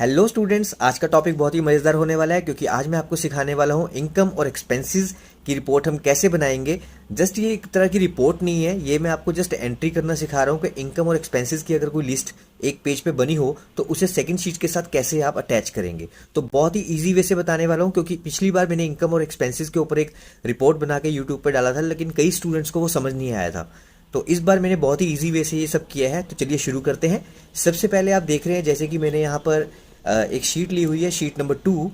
Hello students, आज का topic बहुत ही मज़ेदार होने वाला है क्योंकि आज मैं आपको सिखाने वाला हूँ इनकम और एक्सपेंसेस की रिपोर्ट हम कैसे बनाएंगे। जस्ट ये एक तरह की रिपोर्ट नहीं है, ये मैं आपको जस्ट एंट्री करना सिखा रहा हूँ कि इनकम और एक्सपेंसेस की अगर कोई लिस्ट एक पेज पे बनी हो तो उसे सेकंड शीट के साथ कैसे आप अटैच करेंगे। तो बहुत ही ईजी वे से बताने वाला हूँ क्योंकि पिछली बार मैंने इनकम और एक्सपेंसेस के ऊपर एक रिपोर्ट बना के यूट्यूब पर डाला था, लेकिन कई स्टूडेंट्स को वो समझ नहीं आया था। तो इस बार मैंने बहुत ही इजी वे से ये सब किया है। तो चलिए शुरू करते हैं। सबसे पहले आप देख रहे हैं जैसे कि मैंने यहाँ पर एक शीट ली हुई है, शीट नंबर 2।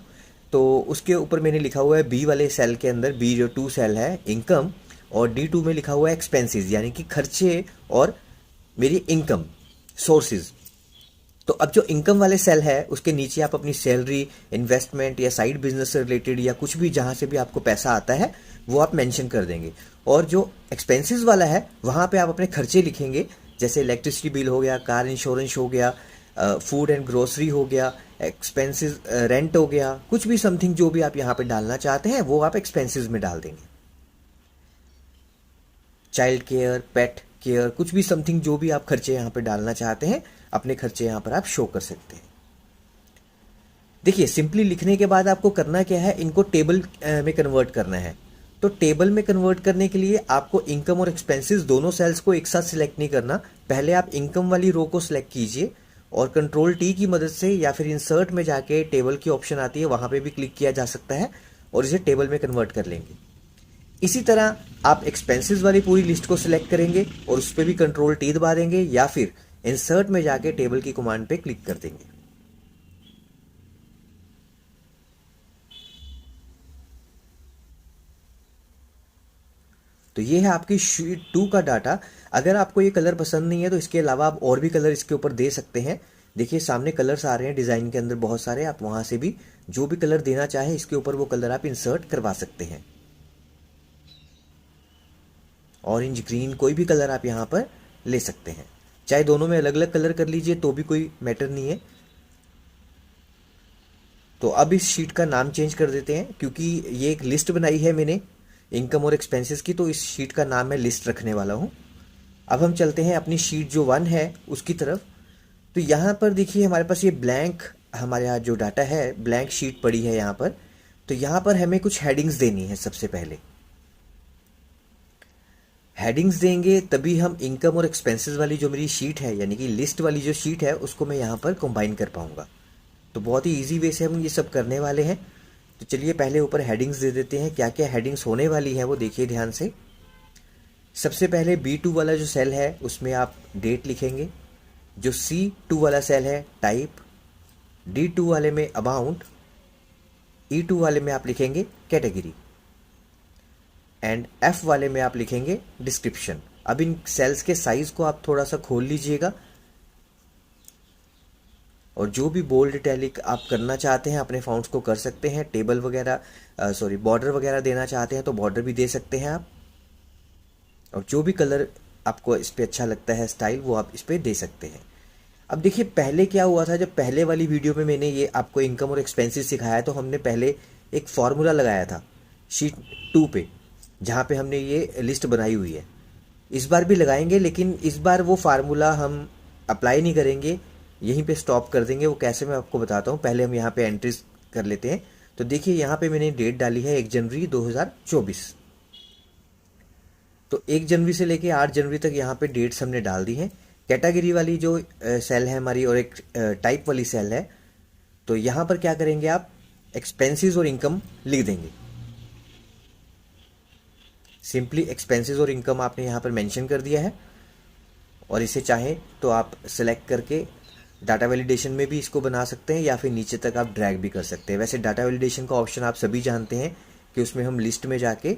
तो उसके ऊपर मैंने लिखा हुआ है बी वाले सेल के अंदर, बी जो 2 सेल है, इनकम, और D2 में लिखा हुआ है एक्सपेंसेस, यानी कि खर्चे और मेरी इनकम सोर्सेज। तो अब जो इनकम वाले सेल है उसके नीचे आप अपनी सैलरी, इन्वेस्टमेंट या साइड बिजनेस से रिलेटेड या कुछ भी जहां से भी आपको पैसा आता है वो आप मेंशन कर देंगे। और जो एक्सपेंसेस वाला है वहां पे आप अपने खर्चे लिखेंगे, जैसे इलेक्ट्रिसिटी बिल हो गया, कार इंश्योरेंस हो गया, फूड एंड ग्रोसरी हो गया, एक्सपेंसेस, रेंट हो गया, कुछ भी समथिंग जो भी आप यहाँ पे डालना चाहते हैं वो आप एक्सपेंसेस में डाल देंगे। चाइल्ड केयर, पेट केयर, कुछ भी समथिंग जो भी आप खर्चे यहाँ पे डालना चाहते हैं, अपने खर्चे यहाँ पर आप शो कर सकते हैं। देखिए, सिंपली लिखने के बाद आपको करना क्या है, इनको टेबल में कन्वर्ट करना है। तो टेबल में कन्वर्ट करने के लिए आपको इनकम और एक्सपेंसेस दोनों सेल्स को एक साथ सिलेक्ट नहीं करना। पहले आप इनकम वाली रो को सिलेक्ट कीजिए और कंट्रोल टी की मदद से या फिर इंसर्ट में जाके टेबल की ऑप्शन आती है वहां पे भी क्लिक किया जा सकता है और इसे टेबल में कन्वर्ट कर लेंगे। इसी तरह आप एक्सपेंसेस वाली पूरी लिस्ट को सिलेक्ट करेंगे और उस पर भी कंट्रोल टी दबा देंगे या फिर इंसर्ट में जाके टेबल की कमांड पे क्लिक कर देंगे। तो ये है आपकी शीट 2 का डाटा। अगर आपको ये कलर पसंद नहीं है तो इसके अलावा आप और भी कलर इसके ऊपर दे सकते हैं। देखिए सामने कलर्स आ रहे हैं डिजाइन के अंदर बहुत सारे, आप वहां से भी जो भी कलर देना चाहें इसके ऊपर वो कलर आप इंसर्ट करवा सकते हैं। ऑरेंज, ग्रीन, कोई भी कलर आप यहाँ पर ले सकते हैं, चाहे दोनों में अलग अलग कलर कर लीजिए तो भी कोई मैटर नहीं है। तो अब इस शीट का नाम चेंज कर देते हैं क्योंकि ये एक लिस्ट बनाई है मैंने इनकम और एक्सपेंसेस की, तो इस शीट का नाम मैं लिस्ट रखने वाला हूँ। अब हम चलते हैं अपनी शीट जो 1 है उसकी तरफ। तो यहाँ पर देखिए हमारे पास ये ब्लैंक, हमारे यहाँ जो डाटा है ब्लैंक शीट पड़ी है यहाँ पर। तो यहाँ पर हमें कुछ हेडिंग्स देनी है। सबसे पहले हेडिंग्स देंगे तभी हम इनकम और एक्सपेंसेस वाली जो मेरी शीट है, यानी कि लिस्ट वाली जो शीट है, उसको मैं यहाँ पर कंबाइन कर पाऊंगा। तो बहुत ही इजी वे से हम ये सब करने वाले हैं। तो चलिए पहले ऊपर हेडिंग्स दे देते हैं। क्या क्या हेडिंग्स होने वाली हैं वो देखिए ध्यान से। सबसे पहले B2 वाला जो सेल है उसमें आप डेट लिखेंगे। जो C2 वाला सेल है टाइप, D2 वाले में अमाउंट, E2 वाले में आप लिखेंगे कैटेगरी एंड F वाले में आप लिखेंगे डिस्क्रिप्शन। अब इन सेल्स के साइज को आप थोड़ा सा खोल लीजिएगा और जो भी बोल्ड इटैलिक आप करना चाहते हैं अपने फॉन्ट्स को कर सकते हैं। टेबल वगैरह, बॉर्डर वगैरह देना चाहते हैं तो बॉर्डर भी दे सकते हैं आप, और जो भी कलर आपको इस पर अच्छा लगता है स्टाइल वो आप इस पर दे सकते हैं। अब देखिए पहले क्या हुआ था, जब पहले वाली वीडियो में मैंने ये आपको इनकम और एक्सपेंसेस सिखाया तो हमने पहले एक फॉर्मूला लगाया था शीट 2 पे, जहाँ पे हमने ये लिस्ट बनाई हुई है। इस बार भी लगाएंगे लेकिन इस बार वो फार्मूला हम अप्लाई नहीं करेंगे, यहीं पे स्टॉप कर देंगे। वो कैसे मैं आपको बताता हूँ, पहले हम यहाँ पे एंट्रीज कर लेते हैं। तो देखिए यहाँ पे मैंने डेट डाली है 1 जनवरी 2024। तो 1 जनवरी से लेके 8 जनवरी तक यहाँ पे डेट्स हमने डाल दी हैं। कैटेगरी वाली जो सेल है हमारी और एक टाइप वाली सेल है, तो यहाँ पर क्या करेंगे आप एक्सपेंसेस और इनकम लिख देंगे। सिंपली एक्सपेंसेस और इनकम आपने यहाँ पर मेंशन कर दिया है और इसे चाहें तो आप सेलेक्ट करके डाटा वैलिडेशन में भी इसको बना सकते हैं या फिर नीचे तक आप ड्रैग भी कर सकते हैं। वैसे डाटा वैलिडेशन का ऑप्शन आप सभी जानते हैं कि उसमें हम लिस्ट में जाके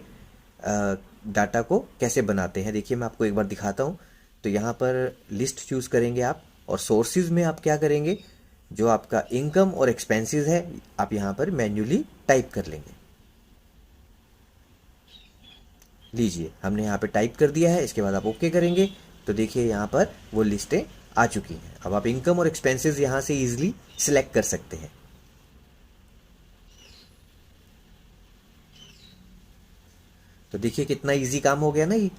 डाटा को कैसे बनाते हैं। देखिए मैं आपको एक बार दिखाता हूँ। तो यहाँ पर लिस्ट चूज करेंगे आप और सोर्सेज में आप क्या करेंगे, जो आपका इनकम और एक्सपेंसेस है आप यहाँ पर मैन्युअली टाइप कर लेंगे। लीजिए हमने यहाँ पे टाइप कर दिया है, इसके बाद आप ओके करेंगे तो देखिए यहाँ पर वो लिस्टें आ चुकी हैं। अब आप इनकम और एक्सपेंसेस यहाँ से इजीली सिलेक्ट कर सकते हैं। तो देखिए कितना इजी काम हो गया ना ये।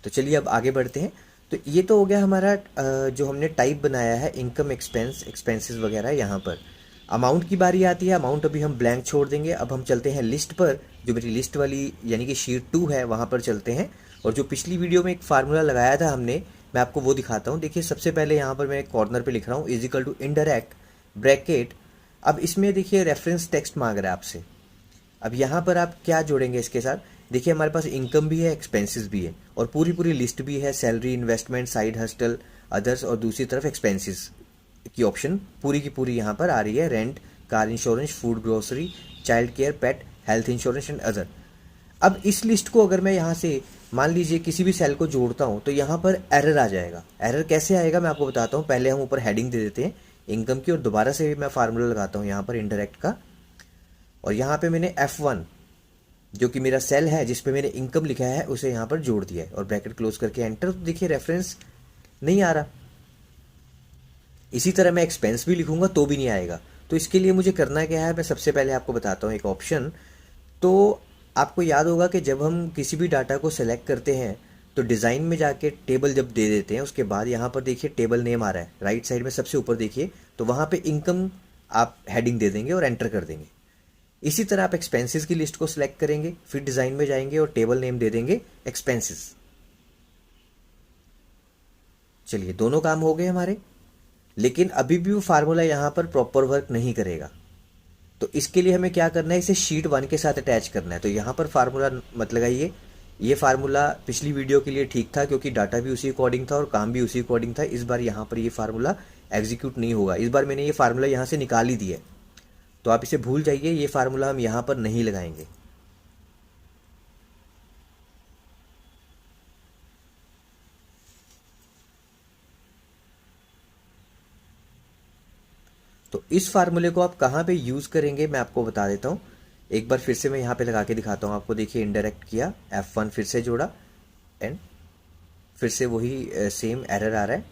तो चलिए अब आगे बढ़ते हैं। तो ये तो हो गया हमारा जो हमने टाइप बनाया है इनकम एक्सपेंसेस वगैरह। यहाँ पर अमाउंट की बारी आती है। अमाउंट अभी हम ब्लैंक छोड़ देंगे। अब हम चलते हैं लिस्ट पर, जो मेरी लिस्ट वाली यानी कि शीट 2 है वहाँ पर चलते हैं। और जो पिछली वीडियो में एक फार्मूला लगाया था हमने, मैं आपको वो दिखाता हूँ। देखिए सबसे पहले यहाँ पर मैं कॉर्नर पे लिख रहा हूँ is equal to indirect bracket. अब इसमें देखिए रेफरेंस टेक्स्ट मांग रहा है आपसे। अब यहाँ पर आप क्या जोड़ेंगे इसके साथ? देखिए हमारे पास इनकम भी है, एक्सपेंसेस भी है, और पूरी पूरी लिस्ट भी है। Salary, investment, side hostel, others, और दूसरी तरफ एक्सपेंसेस की ऑप्शन पूरी की पूरी यहाँ पर आ रही है। Rent, car insurance, food grocery, child care, pet, health insurance and other. अब इस लिस्ट को अगर मैं यहाँ से मान लीजिए किसी भी सेल को जोड़ता हूँ तो यहाँ पर एरर आ जाएगा। एरर कैसे आएगा मैं आपको बताता हूँ। पहले हम ऊपर हेडिंग दे देते हैं इनकम की, और दोबारा से मैं फार्मूला लगाता हूँ यहाँ पर इनडायरेक्ट का। और यहाँ पे मैंने F1 जो कि मेरा सेल है जिस पे मैंने इनकम लिखा है उसे यहाँ पर जोड़ दिया है, और ब्रैकेट क्लोज करके एंटर। तो देखिए रेफरेंस नहीं आ रहा। इसी तरह मैं एक्सपेंस भी लिखूंगा तो भी नहीं आएगा। तो इसके लिए मुझे करना क्या है, मैं सबसे पहले आपको बताता हूँ एक ऑप्शन। तो आपको याद होगा कि जब हम किसी भी डाटा को सेलेक्ट करते हैं तो डिज़ाइन में जाके टेबल जब दे देते हैं, उसके बाद यहाँ पर देखिए टेबल नेम आ रहा है राइट साइड में सबसे ऊपर देखिए, तो वहाँ पे इनकम आप हेडिंग दे देंगे और एंटर कर देंगे। इसी तरह आप एक्सपेंसेस की लिस्ट को सिलेक्ट करेंगे, फिर डिज़ाइन में जाएंगे और टेबल नेम दे देंगे एक्सपेंसेस। चलिए दोनों काम हो गए हमारे, लेकिन अभी भी वो फार्मूला यहाँ पर प्रॉपर वर्क नहीं करेगा। तो इसके लिए हमें क्या करना है, इसे शीट 1 के साथ अटैच करना है। तो यहाँ पर फार्मूला मत लगाइए। ये फार्मूला पिछली वीडियो के लिए ठीक था क्योंकि डाटा भी उसी अकॉर्डिंग था और काम भी उसी अकॉर्डिंग था। इस बार यहाँ पर ये फार्मूला एग्जीक्यूट नहीं होगा। इस बार मैंने ये फार्मूला यहाँ से निकाल ही दिया है, तो आप इसे भूल जाइए। ये फार्मूला हम यहाँ पर नहीं लगाएंगे। तो इस फार्मूले को आप कहाँ पे यूज़ करेंगे मैं आपको बता देता हूँ। एक बार फिर से मैं यहाँ पे लगा के दिखाता हूँ आपको। देखिए इनडायरेक्ट किया, F1 फिर से जोड़ा, एंड फिर से वही सेम एरर आ रहा है।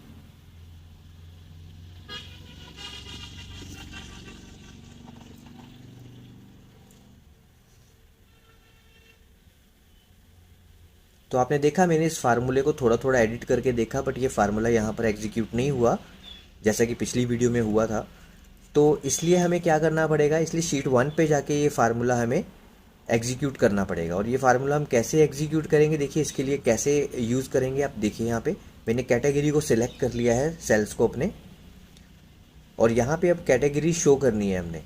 तो आपने देखा मैंने इस फार्मूले को थोड़ा थोड़ा एडिट करके देखा, बट ये फार्मूला यहाँ पर एग्जीक्यूट नहीं हुआ जैसा कि पिछली वीडियो में हुआ था। तो इसलिए हमें क्या करना पड़ेगा, इसलिए शीट 1 पे जाके ये फार्मूला हमें एग्जीक्यूट करना पड़ेगा। और ये फार्मूला हम कैसे एग्जीक्यूट करेंगे, देखिए इसके लिए कैसे यूज़ करेंगे आप देखिए। यहाँ पे मैंने कैटेगरी को सिलेक्ट कर लिया है सेल्स को अपने, और यहाँ पे अब कैटेगरी शो करनी है हमने।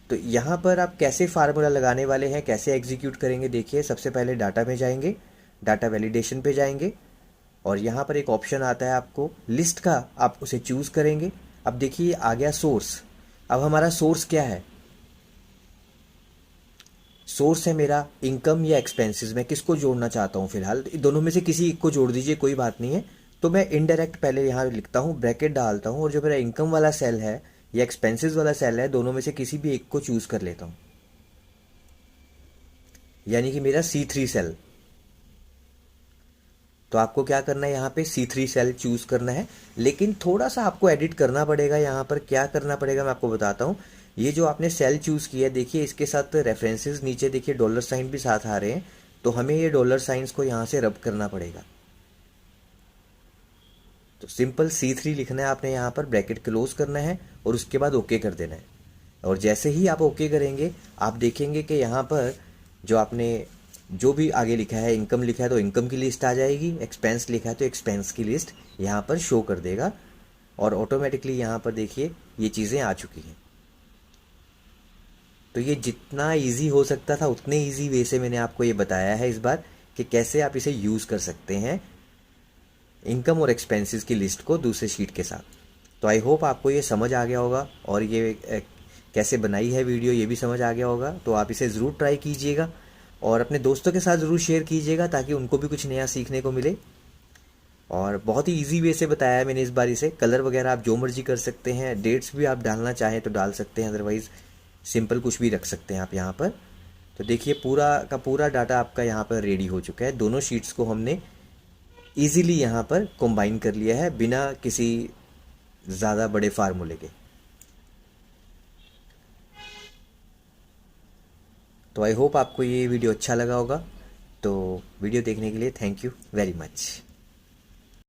तो यहाँ पर आप कैसे फार्मूला लगाने वाले हैं, कैसे एग्जीक्यूट करेंगे, देखिए सबसे पहले डाटा में जाएंगे, डाटा वैलिडेशन पे जाएंगे, और यहाँ पर एक ऑप्शन आता है आपको लिस्ट का, आप उसे चूज़ करेंगे। अब देखिए आ गया सोर्स। अब हमारा सोर्स क्या है, सोर्स है मेरा इनकम या एक्सपेंसेस। मैं किसको जोड़ना चाहता हूँ फिलहाल, दोनों में से किसी एक को जोड़ दीजिए, कोई बात नहीं है। तो मैं इनडायरेक्ट पहले यहाँ लिखता हूँ, ब्रैकेट डालता हूँ, और जो मेरा इनकम वाला सेल है या एक्सपेंसेस वाला सेल है, दोनों में से किसी भी एक को चूज़ कर लेता हूँ, यानी कि मेरा C3 सेल। तो आपको क्या करना है, यहाँ पे C3 सेल चूज करना है, लेकिन थोड़ा सा आपको एडिट करना पड़ेगा। यहाँ पर क्या करना पड़ेगा मैं आपको बताता हूँ। ये जो आपने सेल चूज किया देखिए, इसके साथ रेफरेंसेस नीचे देखिए डॉलर साइन भी साथ आ रहे हैं, तो हमें ये डॉलर साइंस को यहाँ से रब करना पड़ेगा। तो सिंपल C3 लिखना है आपने, यहाँ पर ब्रैकेट क्लोज करना है और उसके बाद ओके कर देना है। और जैसे ही आप ओके करेंगे आप देखेंगे कि यहाँ पर जो आपने जो भी आगे लिखा है, इनकम लिखा है तो इनकम की लिस्ट आ जाएगी, एक्सपेंस लिखा है तो एक्सपेंस की लिस्ट यहाँ पर शो कर देगा, और ऑटोमेटिकली यहाँ पर देखिए ये चीज़ें आ चुकी हैं। तो ये जितना इजी हो सकता था उतने इजी वे से मैंने आपको ये बताया है इस बार कि कैसे आप इसे यूज़ कर सकते हैं इनकम और एक्सपेंसेस की लिस्ट को दूसरे शीट के साथ। तो आई होप आपको ये समझ आ गया होगा, और ये कैसे बनाई है वीडियो ये भी समझ आ गया होगा। तो आप इसे ज़रूर ट्राई कीजिएगा और अपने दोस्तों के साथ ज़रूर शेयर कीजिएगा ताकि उनको भी कुछ नया सीखने को मिले। और बहुत ही इजी वे से बताया है मैंने इस बार इसे। कलर वगैरह आप जो मर्जी कर सकते हैं, डेट्स भी आप डालना चाहें तो डाल सकते हैं, अदरवाइज़ सिंपल कुछ भी रख सकते हैं आप यहाँ पर। तो देखिए पूरा का पूरा डाटा आपका यहाँ पर रेडी हो चुका है। दोनों शीट्स को हमने ईज़िली यहाँ पर कंबाइन कर लिया है बिना किसी ज़्यादा बड़े फार्मूले के। तो आई होप आपको ये वीडियो अच्छा लगा होगा। तो वीडियो देखने के लिए थैंक यू वेरी मच।